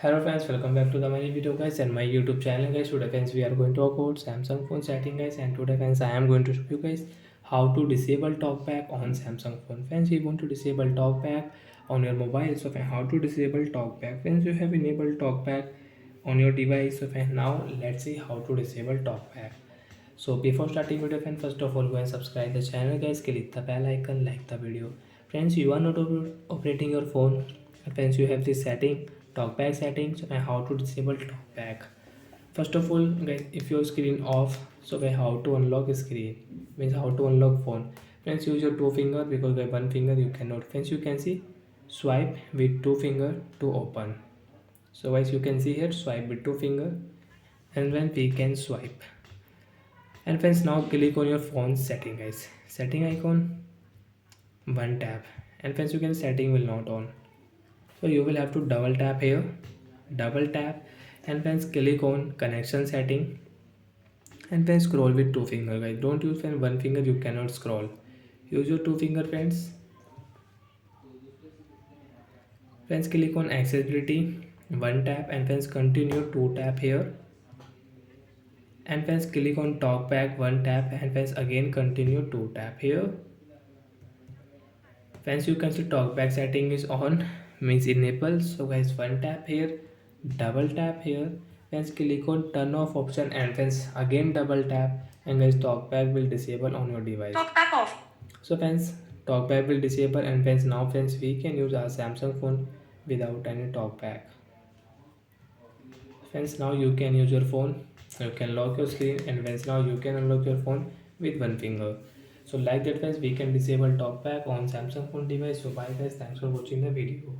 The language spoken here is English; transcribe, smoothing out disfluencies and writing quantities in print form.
Hello friends, welcome back to the my video guys and my YouTube channel guys. Today friends we are going to talk about Samsung phone setting guys, and today friends I am going to show you guys how to disable talkback on Samsung phone. Friends, you want to disable talkback on your mobile. So friends, how to disable talkback? Friends, you have enabled talkback on your device. So friends, now let's see how to disable talkback. So before starting video friends, first of all go and subscribe the channel guys, click the bell icon, like the video. Friends, you are not operating your phone. Friends, you have this setting, talkback settings, and how to disable talkback. First of all guys, if your screen off, so by how to unlock screen means how to unlock phone. Friends, use your two finger because by one finger you cannot. Friends, you can see swipe with two finger to open. So guys, you can see here swipe with two finger, and when we can swipe. And friends, now click on your phone setting guys, setting icon, one tap, and friends you can setting will not on, so you will have to double tap here, double tap, and friends click on connection setting, and then scroll with two finger guys. Don't use one finger, you cannot scroll. Use your two finger friends. Friends, click on accessibility, one tap, and friends continue two tap here, and friends click on talkback, one tap, and friends again continue two tap here. Friends, you can see talkback setting is on means enable. So guys, one tap here, double tap here, friends click on turn off option, and friends again double tap, and guys talkback will disable on your device. Talkback off. So friends, talkback will disable, and friends now friends we can use our Samsung phone without any talkback. Friends, now you can use your phone, you can lock your screen, and friends now you can unlock your phone with one finger. So like that friends, we can disable talkback on Samsung phone device. So bye guys, thanks for watching the video.